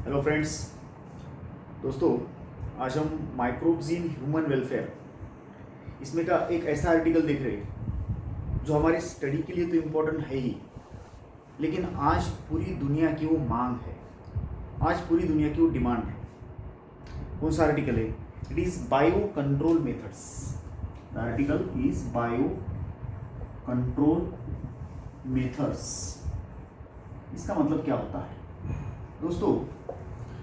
Hello friends, दोस्तों आज हम माइक्रोब्स इन ह्यूमन वेलफेयर इसमें का एक ऐसा आर्टिकल देख रहे हैं जो हमारे स्टडी के लिए तो इम्पोर्टेंट है ही, लेकिन आज पूरी दुनिया की वो मांग है, आज पूरी दुनिया की वो डिमांड है। कौन सा आर्टिकल है? It is bio control methods. The article is bio control methods. इसका मतलब क्या होता है दोस्तों?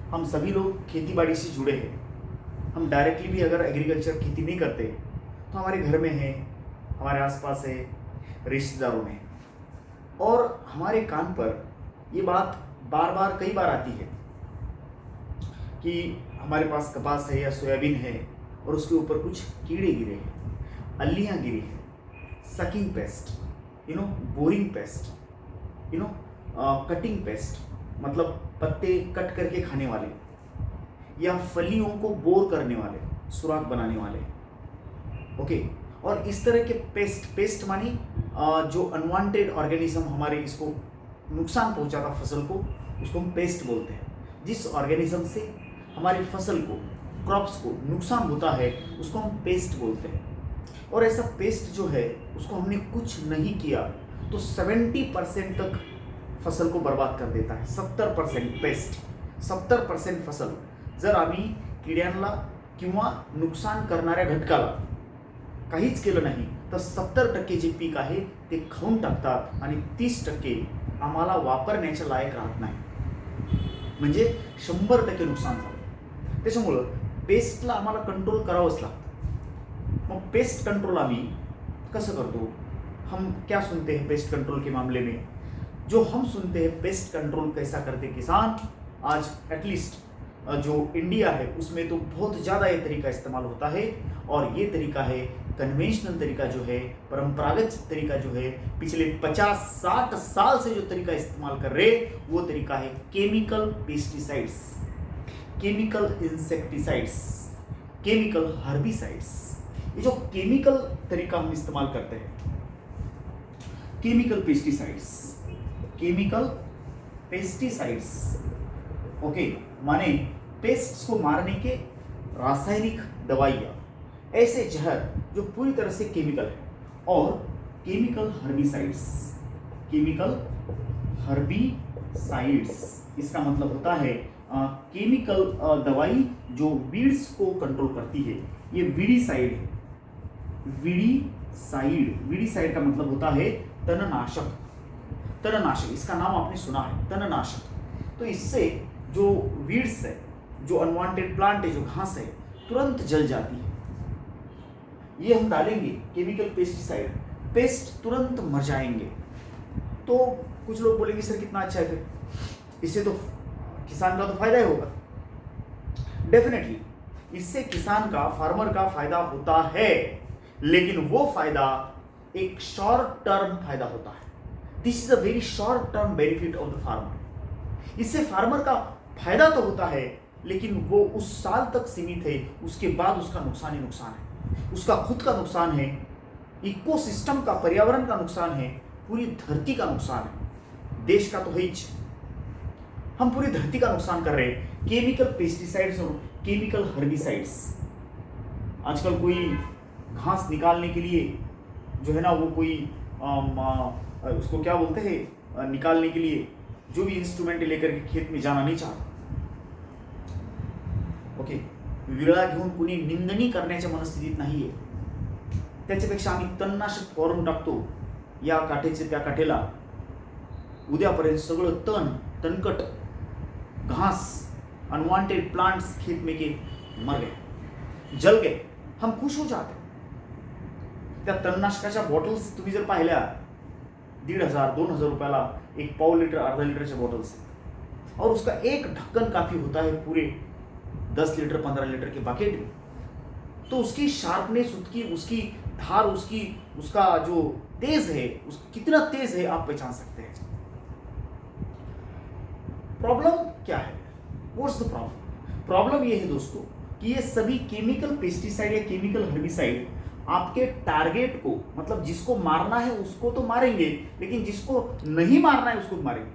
हम सभी लोग खेती बाड़ी से जुड़े हैं। हम डायरेक्टली भी अगर एग्रीकल्चर खेती नहीं करते तो हमारे घर में है, हमारे आसपास है, रिश्तेदारों में, और हमारे कान पर ये बात बार बार कई बार आती है कि हमारे पास कपास है या सोयाबीन है और उसके ऊपर कुछ कीड़े गिरे हैं, अल्लियाँ गिरी हैं, sucking paste, boring paste, cutting paste, मतलब पत्ते कट करके खाने वाले या फलियों को बोर करने वाले, सुराख बनाने वाले। ओके, और इस तरह के पेस्ट मानी जो अनवांटेड ऑर्गेनिज्म हमारे इसको नुकसान पहुंचाता फसल को, उसको हम पेस्ट बोलते हैं। जिस ऑर्गेनिज्म से हमारी फसल को, क्रॉप्स को नुकसान होता है उसको हम पेस्ट बोलते हैं। और ऐसा पेस्ट जो है उसको हमने कुछ नहीं किया तो 70% तक फसल को बर्बाद कर देता है। 70% पेस्ट, 70% फसल जर आम्ही किड्यांना किंवा नुकसान करणाऱ्या घटकाला काहीच केलं नाही तर 70% जे पीक आहे ते खाऊन टाकतात आणि 30% आम्हाला वापरण्याच्या लायक राहत नाही, म्हणजे 100% नुकसान झालं। त्याच्यामुळं पेस्टला आम्हाला कंट्रोल करावंच लागतं। मग पेस्ट कंट्रोल आम्ही कसं करतो? हम क्या सुनते हैं पेस्ट कंट्रोल के मामले में? जो हम सुनते हैं पेस्ट कंट्रोल कैसा करते किसान, आज एटलीस्ट जो इंडिया है उसमें तो बहुत ज़्यादा ये तरीका इस्तेमाल होता है। और ये तरीका है कन्वेंशनल तरीका, जो है परंपरागत तरीका, जो है पिछले 50-60 साल से जो तरीका इस्तेमाल कर रहे, वो तरीका है chemical pesticides, chemical insecticides, chemical herbicides. ये जो केमिकल तरीका हम इस्तेमाल करते हैं, chemical pesticides, chemical pesticides, okay, माने पेस्ट्स को मारने के रासायनिक दवाइयाँ, ऐसे जहर जो पूरी तरह से केमिकल है। और केमिकल हर्बिसाइड्स, केमिकल हर्बिसाइड्स इसका मतलब होता है केमिकल दवाई जो वीड्स को कंट्रोल करती है। ये वीडीसाइड है, वीडीसाइड का मतलब होता है तणनाशक। तणनाशक, इसका नाम आपने सुना है, तणनाशक। तो इससे जो वीड्स है, जो अनवांटेड प्लांट है, जो घास है, तुरंत जल जाती है। ये हम डालेंगे केमिकल पेस्टिसाइड, पेस्ट तुरंत मर जाएंगे। तो कुछ लोग बोलेंगे सर कितना अच्छा है, फिर इससे तो किसान का तो फायदा ही होगा। डेफिनेटली इससे किसान का, फार्मर का फायदा होता है, लेकिन वो फायदा एक शॉर्ट टर्म फायदा होता है। This is a very short term benefit of the farmer. इससे फार्मर का फायदा तो होता है, लेकिन वो उस साल तक सीमित है, उसके बाद उसका नुकसान ही नुकसान है। उसका खुद का नुकसान है, इकोसिस्टम का, पर्यावरण का नुकसान है, पूरी धरती का नुकसान है, देश का तो है ही। हम पूरी धरती का नुकसान कर रहे हैं केमिकल पेस्टिसाइड्स और केमिकल हर्बिसाइड्स। आजकल कोई घास निकालने के लिए जो है ना, वो कोई उसको क्या बोलते हैं, निकालने के लिए जो भी इंस्ट्रूमेंट लेकर के खेत में जाना नहीं चाहता। ओके, विळा घेऊन कुणी निंदणी करण्याच्या मनस्थितीत नाहीये। त्याच्यापेक्षा आम्ही तणनाशक फवारून टाकतो या काठेचे त्या काठेला, उद्यापर्यंत सगळं तणकट, घास, अनवांटेड प्लांट्स खेत में के मर गए, जल गए, हम खुश हो जाते। त्या तणनाशकाच्या बॉटल्स तुम्ही जर पाहिल्या, 1,500-2,000 रुपयाला एक पाव लीटर, आधा लीटरच्या बॉटल्स, और उसका एक ढक्कन काफ़ी होता है पूरे 10 लीटर 15 लीटर के बकेट में। तो उसकी शार्पनेस, उसकी धार, उसका जो तेज है, कितना तेज है आप पहचान सकते हैं। प्रॉब्लम क्या है? What's the problem? प्रॉब्लम ये है दोस्तों कि ये सभी केमिकल पेस्टिसाइड या केमिकल हर्बिसाइड आपके टारगेट को, मतलब जिसको मारना है उसको तो मारेंगे, लेकिन जिसको नहीं मारना है उसको मारेंगे।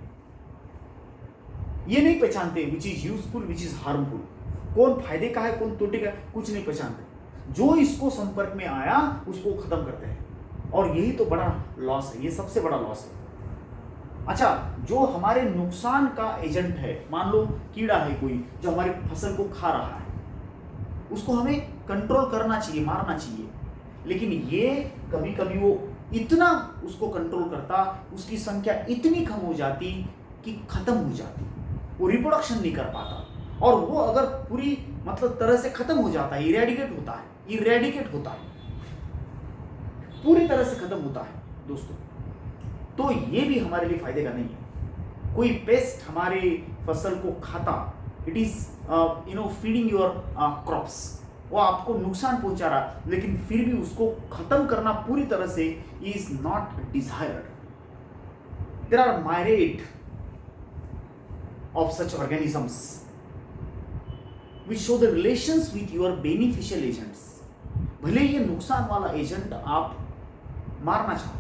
ये नहीं पहचानते which is useful which is harmful, कौन फायदे का है कौन तोटे का है, कुछ नहीं पहचानते। जो इसको संपर्क में आया उसको खत्म करते हैं, और यही तो बड़ा लॉस है, ये सबसे बड़ा लॉस है। अच्छा, जो हमारे नुकसान का एजेंट है, मान लो कीड़ा है कोई जो हमारी फसल को खा रहा है, उसको हमें कंट्रोल करना चाहिए, मारना चाहिए, लेकिन ये कभी कभी वो इतना उसको कंट्रोल करता, उसकी संख्या इतनी कम हो जाती कि खत्म हो जाती, वो रिप्रोडक्शन नहीं कर पाता, और वो अगर पूरी मतलब तरह से खत्म हो जाता है, इरेडिकेट होता है, पूरी तरह से खत्म होता है दोस्तों, तो ये भी हमारे लिए फायदे का नहीं है। कोई पेस्ट हमारे फसल को खाता, it is feeding your crops, वो आपको नुकसान पहुंचा रहा, लेकिन फिर भी उसको खत्म करना पूरी तरह से is not desired. There are myriad of such organisms which show the relations with your beneficial agents। भले ये नुकसान वाला एजेंट आप मारना चाहते,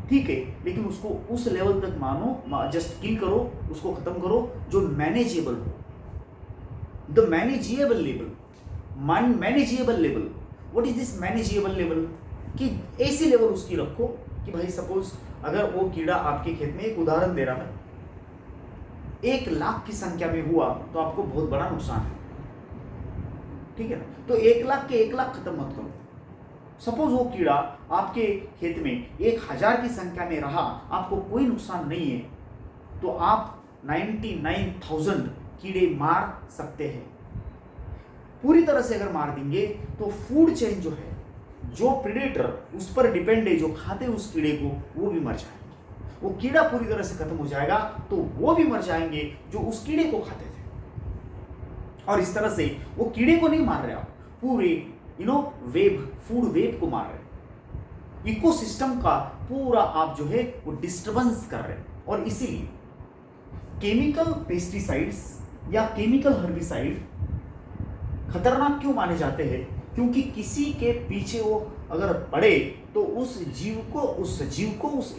ठीक है, लेकिन उसको उस लेवल तक मानो, जस्ट किल करो, उसको खत्म करो जो मैनेजेबल हो, the manageable level. Manageable level, what is this manageable level? कि ऐसी लेवल उसकी रखो कि भाई सपोज अगर वो कीड़ा आपके खेत में, एक उदाहरण दे रहा मैं, 1 लाख की संख्या में हुआ तो आपको बहुत बड़ा नुकसान है, ठीक है ना? तो 1 लाख के 1 लाख खत्म मत करो। सपोज वो कीड़ा आपके खेत में 1000 की संख्या में रहा, आपको कोई नुकसान नहीं है, तो आप 99,000 कीड़े मार सकते हैं। पूरी तरह से अगर मार देंगे तो फूड चेन जो है, जो प्रेडेटर उस पर डिपेंड है, जो खाते उस कीड़े को, वो भी मर जाएंगे। वो कीड़ा पूरी तरह से खत्म हो जाएगा तो वो भी मर जाएंगे जो उस कीड़े को खाते थे। और इस तरह से वो कीड़े को नहीं मार रहे आप, पूरे वेब, फूड वेब को मार रहे, इकोसिस्टम का पूरा आप जो है वो डिस्टर्बेंस कर रहे हैं। और इसीलिए केमिकल पेस्टिसाइड्स या केमिकल हर्बिसाइड खतरनाक क्यों माने जाते हैं? क्योंकि किसी के पीछे वो अगर पड़े तो उस जीव को, उस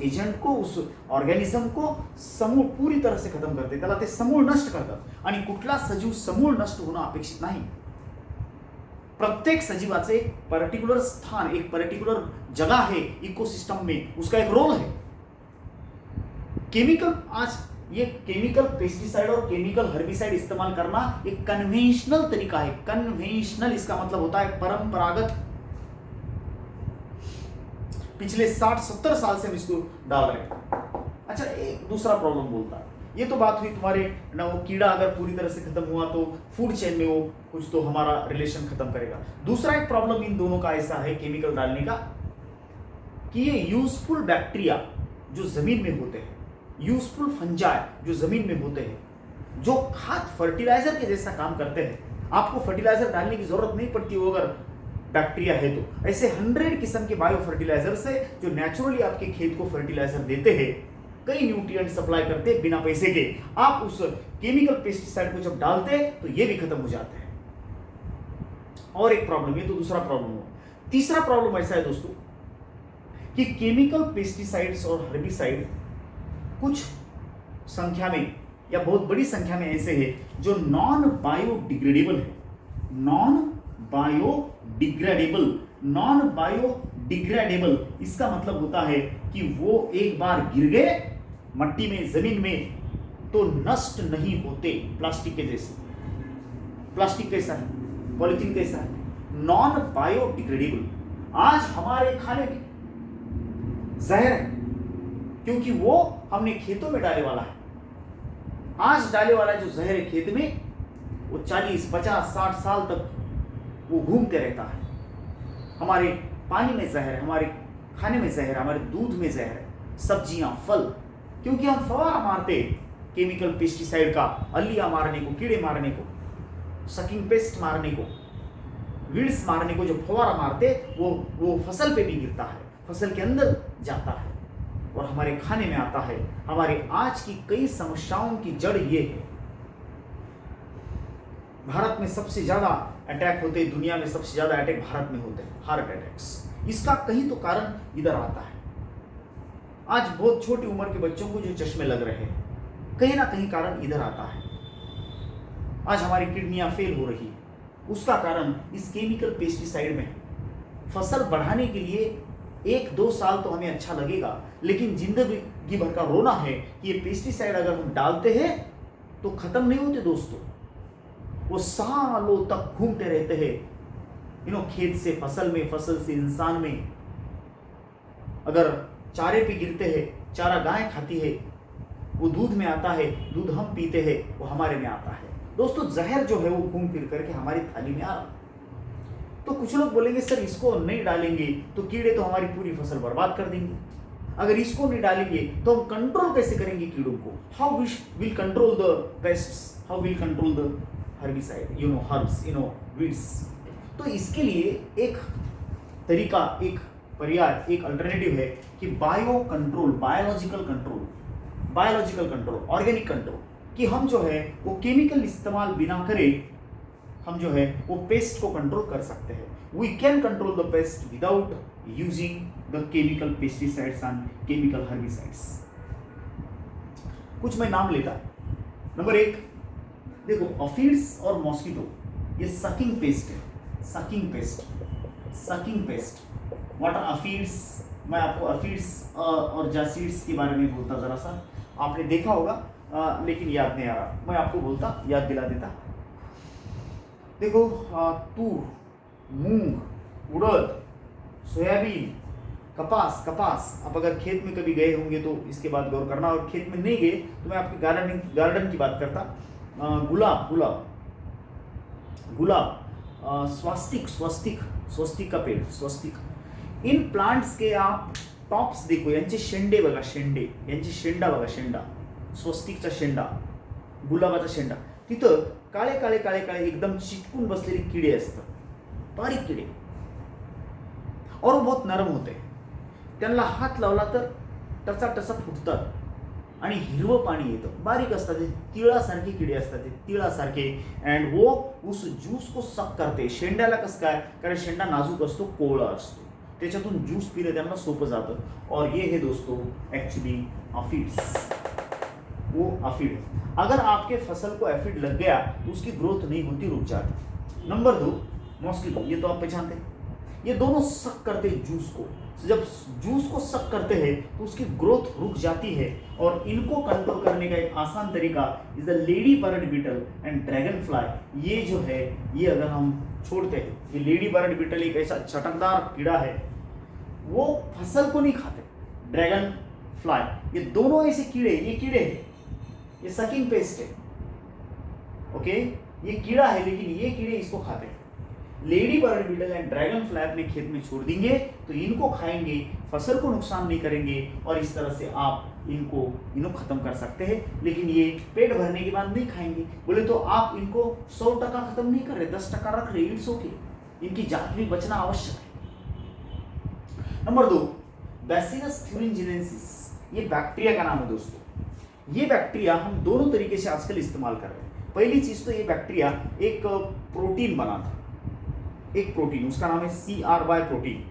एजेंट को, उस ऑर्गेनिझम को समूळ पूरी तरह से खत्म करते, त्याला ते समूळ नष्ट करतात। आणि कुठला सजीव समूळ नष्ट होणं अपेक्षित नाही। प्रत्येक सजीवाचे एक पर्टिकुलर स्थान, एक पर्टिकुलर जगह है इकोसिस्टम में, उसका एक रोल है। केमिकल, आज ये केमिकल पेस्टिसाइड और केमिकल हर्बिसाइड इस्तेमाल करना एक कन्वेंशनल तरीका है। कन्वेंशनल इसका मतलब होता है परंपरागत। पिछले 60-70 साल से हम इसको डाल रहे हैं। अच्छा, एक दूसरा प्रॉब्लम बोलता है, ये तो बात हुई तुम्हारे ना, वो कीड़ा अगर पूरी तरह से खत्म हुआ तो फूड चेन में वो कुछ तो हमारा रिलेशन खत्म करेगा। दूसरा एक प्रॉब्लम इन दोनों का ऐसा है केमिकल डालने का, कि ये यूजफुल बैक्टीरिया जो जमीन में होते हैं, यूजफुल फंजाई जो जमीन में होते हैं, जो खाद फर्टिलाइजर के जैसा काम करते हैं, आपको फर्टिलाइजर डालने की जरूरत नहीं पड़ती हो अगर बैक्टीरिया है तो। ऐसे 100 किस्म के बायो फर्टिलाइजर से जो नेचुरली आपके खेत को फर्टिलाइजर देते हैं, कई न्यूट्रिएंट सप्लाई करते हैं बिना पैसे के, आप उस केमिकल पेस्टिसाइड को जब डालते हैं तो ये भी खत्म हो जाते हैं। और एक प्रॉब्लम, ये तो दूसरा प्रॉब्लम हो। तीसरा प्रॉब्लम ऐसा है दोस्तों कि केमिकल पेस्टिसाइड्स और हर्बिसाइड कुछ संख्या में या बहुत बड़ी संख्या में ऐसे हैं जो नॉन बायोडिग्रेडेबल है। नॉन बायोडिग्रेडेबल इसका मतलब होता है कि वो एक बार गिर गए मट्टी में, जमीन में, तो नष्ट नहीं होते। प्लास्टिक के जैसे, प्लास्टिक कैसा है, पॉलिथीन कैसा है, नॉन बायोडिग्रेडेबल। आज हमारे खाने में जहर है क्योंकि वो हमने खेतों में डाले वाला है। आज डाले वाला जो जहर है खेत में, वो 40, 50, 60 साल तक वो घूमते रहता है। हमारे पानी में जहर है, हमारे खाने में जहर है, हमारे दूध में जहर है, सब्जियां, फल, क्योंकि हम फवारा मारते केमिकल पेस्टिसाइड का, अलियां मारने को, कीड़े मारने को, सकिंग पेस्ट मारने को, वीड्स मारने को, जो फवारा मारते वो फसल पे भी गिरता है, फसल के अंदर जाता है और हमारे खाने में आता है। हमारे आज की कई समस्याओं की जड़ ये है। भारत में सबसे ज्यादा अटैक होते हैं, दुनिया में सबसे ज्यादा अटैक भारत में होते हैं, हार्ट अटैक्स। इसका कहीं तो कारण इधर आता है। आज बहुत छोटी उम्र के बच्चों को जो चश्मे लग रहे हैं, कहीं ना कहीं कारण इधर आता है। आज हमारी किडनियां फेल हो रही है, उसका कारण इस केमिकल पेस्टिसाइड में है। फसल बढ़ाने के लिए 1-2 साल तो हमें अच्छा लगेगा, लेकिन जिंदगी भर का रोना है कि ये पेस्टिसाइड अगर हम डालते हैं तो खत्म नहीं होते दोस्तों, वो सालों तक घूमते रहते हैं खेत से फसल में, फसल से इंसान में। अगर चारे पे गिरते हैं, चारा गाय खाती है, वो दूध में आता है, दूध हम पीते हैं, वो हमारे में आता है। दोस्तों जहर जो है वो घूम फिर करके हमारी थाली में आ रहा। तो कुछ लोग बोलेंगे सर इसको नहीं डालेंगे तो कीड़े तो हमारी पूरी फसल बर्बाद कर देंगे, अगर इसको नहीं डालेंगे तो हम कंट्रोल कैसे करेंगे कीड़ों को? How will control the pests, how will control the herbicide, herbs, weeds. तो इसके लिए एक तरीका, एक पर्याय, एक अल्टरनेटिव है कि bio control, biological control, organic control, कि हम जो है वो केमिकल इस्तेमाल बिना करे हम जो है वो पेस्ट को कंट्रोल कर सकते हैं। We can control the pest without using the chemical pesticides and chemical herbicides. कुछ मैं नाम लेता। नंबर 1, देखो अफीड्स और मॉस्किटो, ये सकिंग पेस्ट है, sucking pest. What are aphids? मैं आपको अफीड्स और जासीड्स के बारे में बोलता, जरा सा आपने देखा होगा लेकिन याद नहीं आ रहा, मैं आपको बोलता, याद दिला देता। देखो तूर, मूंग, उड़द, सोयाबीन, कपास। आप अगर खेत में कभी गए होंगे तो इसके बाद गौर करना, और खेत में नहीं गए तो मैं आपके गार्डन की बात करता। गुलाब, स्वस्तिक का पेड़, इन प्लांट्स के आप टॉप्स देखो, यांचे शेंडे बघा, यांची शेंडा बघा, स्वस्तिकचा शेंडा, गुलाबाचा शेंडा, तिथं काळे एकदम चिटकून बसलेले किडे असतात, बारीक किडे, और वो बहुत नरम होते, त्यांना हात लावला तर टचा फुटतात आणि हिरवं पाणी येतं, बारीक असतात, तिळासारखे किडे असतात, ते तिळासारखे, अँड वो उस ज्यूस को सक करते। शेंड्याला कसं काय? कारण शेंडा नाजूक असतो, कोवळा असतो, त्याच्यातून ज्यूस पिलं त्यांना सोपं जातं, और ये है दोस्तों एक्चुअली अफीड्स, वो अफीड। अगर आपके फसल को एफिड लग गया तो उसकी ग्रोथ नहीं होती, रुक जाती। नंबर 2, मॉस्किटो, ये तो आप पहचानते हैं, ये दोनों सक करते हैं जूस को, जब जूस को सक करते हैं तो उसकी ग्रोथ रुक जाती है, और इनको कंट्रोल करने का एक आसान तरीका is the ladybird beetle and dragonfly. ये जो है, ये अगर हम छोड़ते हैं, ये लेडी बर्ड बीटल एक ऐसा चटकदार कीड़ा है, वो फसल को नहीं खाते। ड्रैगन फ्लाई, ये दोनों ऐसे कीड़े, ये कीड़े हैं, ये सकिंग पेस्ट है, ओके, ये कीड़ा है, लेकिन ये कीड़े इसको खाते हैं। Ladybird beetle and dragonfly अपने खेत में छोड़ देंगे तो इनको खाएंगे, फसल को नुकसान नहीं करेंगे, और इस तरह से आप इनको खत्म कर सकते हैं। लेकिन ये पेट भरने के बाद नहीं खाएंगे, बोले तो आप इनको 100% खत्म नहीं कर रहे, 10% रख रहे, इट्स ओके, इनकी जात भी बचना आवश्यक है। नंबर 2, बैसिलस thuringiensis, ये बैक्टीरिया का नाम है दोस्तों। ये बैक्टीरिया हम दोनों तरीके से आजकल इस्तेमाल कर रहे हैं। पहली चीज तो ये बैक्टीरिया एक प्रोटीन बनाता, एक प्रोटीन, उसका नाम है CRY प्रोटीन,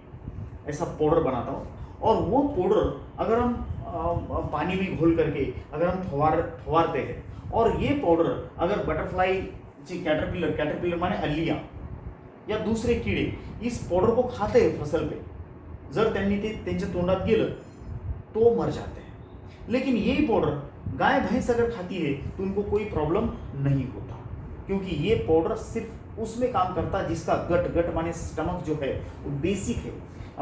ऐसा पाउडर बनाता हो, और वो पाउडर अगर हम पानी में घोल करके अगर हम फवारते हैं, और ये पाउडर अगर बटरफ्लाई, कैटरपिलर माने अल्लियां या दूसरे कीड़े इस पाउडर को खाते हैं फसल पे, जर त्यांनी ते त्यांच्या तोंडात गेलं तो मर जाते हैं। लेकिन यही पाउडर गाय भैंस अगर खाती है तो उनको कोई प्रॉब्लम नहीं होता, क्योंकि ये पाउडर सिर्फ उसमें काम करता है जिसका गट माने स्टमक जो है वो बेसिक है।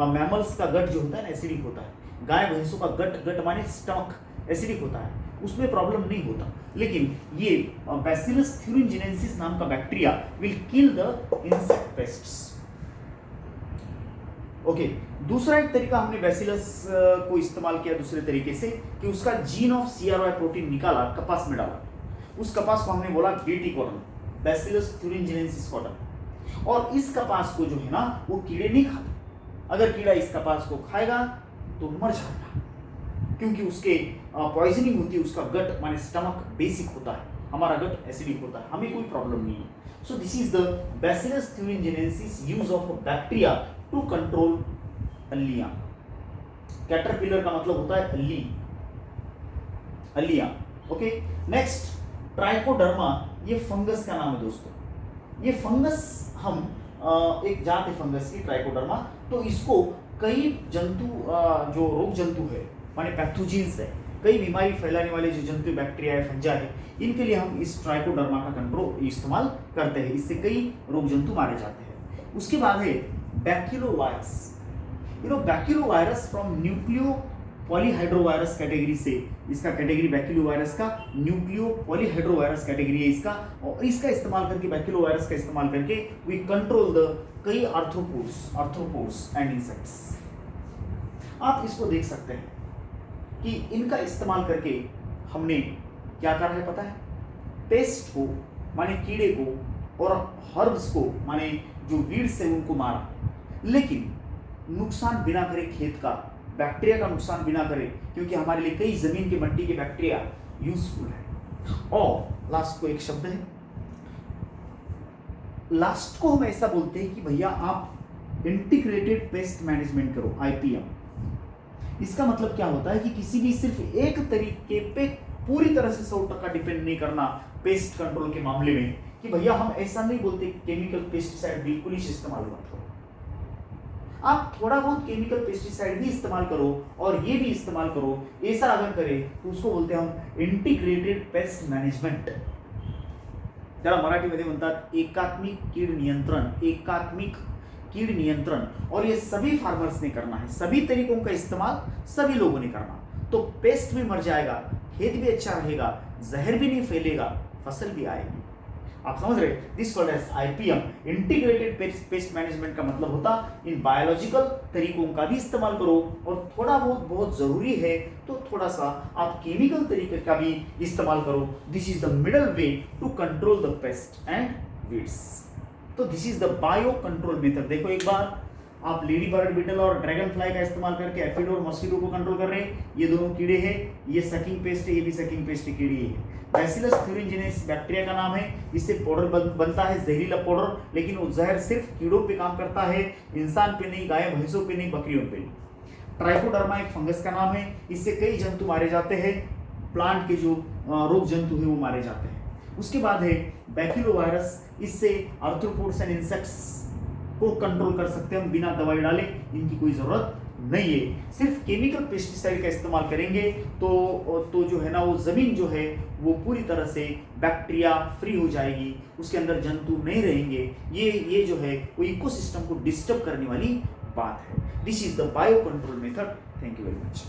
मैमल्स का गट जो होता है ना एसिडिक होता है, गाय भैंसों का गट माने स्टमक एसिडिक होता है, उसमें प्रॉब्लम नहीं होता। लेकिन ये बैसिलस thuringiensis नाम का bacteria will kill the insect pests, okay. दूसरा एक तरीका हमने बैसिलस को इस्तेमाल किया दूसरे तरीके से, कि उसका जीन ऑफ CRY प्रोटीन निकाला, कपास में डाला, उस कपास को हमने बोला BT cotton, bacillus thuringiensis cotton, और इस कपास को जो है ना वो कीड़े नहीं खाते। अगर कीड़ा इस कपास को खाएगा तो मर जाएगा, क्योंकि उसके पॉइजनिंग होती है, उसका गट माने स्टमक बेसिक होता है, हमारा गट एसिडिक होता है, हमें कोई प्रॉब्लम नहीं है। So this is the bacillus thuringiensis use of a bacteria to control अल्लियां। कैटरपिलर का मतलब होता है अल्लियां, ओके। नेक्स्ट ट्राइकोडर्मा, ये फंगस का नाम है दोस्तों। ये फंगस हम एक जात है फंगस की, ट्राइकोडर्मा। तो इसको कई जंतु जो रोग जंतु है माने पैथोजिन्स है, कई बीमारी फैलाने वाले जो जंतु बैक्टीरिया है, फंजा है, इनके लिए हम इस ट्राइकोडर्मा का कंट्रोल इस्तेमाल करते हैं। इससे कई रोग जंतु मारे जाते हैं। उसके बाद है baculovirus. Baculovirus from nucleo पॉलीहाइड्रोवायरस category से, इसका कैटेगरी बैक्यूलोवायरस का न्यूक्लियो पॉलीहाइड्रोवायरस कैटेगरी है इसका, और इसका इस्तेमाल करके, बैक्यूलोवायरस का इस्तेमाल करके वी कंट्रोल द कई आर्थ्रोपोड्स एंड इंसेक्ट्स। आप इसको देख सकते हैं कि इनका इस्तेमाल करके हमने क्या करा है पता है? पेस्ट को माने कीड़े को और हर्ब्स को माने जो वीड्स है उनको मारा, लेकिन नुकसान बिना करे खेत का, बैक्टीरिया का नुकसान बिना करे, क्योंकि हमारे लिए कई जमीन की मट्टी के बैक्टीरिया यूजफुल है। और लास्ट को एक शब्द है, लास्ट को हम ऐसा बोलते हैं कि भैया आप इंटीग्रेटेड पेस्ट मैनेजमेंट करो, IPM। इसका मतलब क्या होता है कि किसी भी सिर्फ एक तरीके पे पूरी तरह से 100% डिपेंड नहीं करना पेस्ट कंट्रोल के मामले में, कि भैया हम ऐसा नहीं बोलते केमिकल पेस्टिसाइड बिल्कुल ही इस्तेमाल मत करो। आप थोड़ा बहुत केमिकल पेस्टिसाइड भी इस्तेमाल करो और ये भी इस्तेमाल करो, ऐसा अगर करें तो उसको बोलते हैं हम इंटीग्रेटेड पेस्ट मॅनेजमेंट। त्याला मराठीमध्ये म्हणतात एकात्मिक कीड नियंत्रण। और ये सभी फार्मर्स ने करना है, सभी तरीकों का इस्तेमाल सभी लोगों ने करना, तो पेस्ट भी मर जाएगा, खेत भी अच्छा रहेगा, जहर भी नहीं फैलेगा, फसल भी आएगी। आप समझ रहे? This called as IPM, integrated pest management का मतलब होता इन बायोलॉजिकल तरीकों का भी इस्तेमाल करो, और थोड़ा बहुत जरूरी है तो थोड़ा सा आप केमिकल तरीके का भी इस्तेमाल करो। This is the middle way to control the pest and weeds. तो this is the bio control method. देखो एक बार, आप लेडी बर्ड बीटल और ड्रैगन फ्लाई का इस्तेमाल करके एफिड और मस्कीटो को कंट्रोल कर रहे हैं। ये दोनों कीड़े हैं, ये सकिंग पेस्ट है, ये भी सकिंग पेस्ट कीड़ी है। बैसिलस थ्यूरिनजेनेस बैक्टीरिया का नाम है। इससे पाउडर बनता है, जहरीला पाउडर, लेकिन वो जहर सिर्फ कीड़ों पे काम करता है, इंसान पे नहीं, गाय भैंसों पे नहीं, बकरियों पे नहीं। ट्राइकोडर्मा एक फंगस का नाम है। इससे कई जंतु मारे जाते हैं, प्लांट के जो रोग जंतु है वो मारे जाते हैं। उसके बाद है बैक्यूलोवायरस। इससे आर्थ्रोपोड्स एंड इंसेक्ट्स को कंट्रोल कर सकते हैं हम बिना दवाई डाले, इनकी कोई जरूरत नहीं है। सिर्फ केमिकल पेस्टिसाइड का इस्तेमाल करेंगे तो जो है ना, वो जमीन जो है वो पूरी तरह से बैक्टीरिया फ्री हो जाएगी, उसके अंदर जंतु नहीं रहेंगे। ये जो है वो इकोसिस्टम को डिस्टर्ब करने वाली बात है। This is the bio control method. Thank you very much.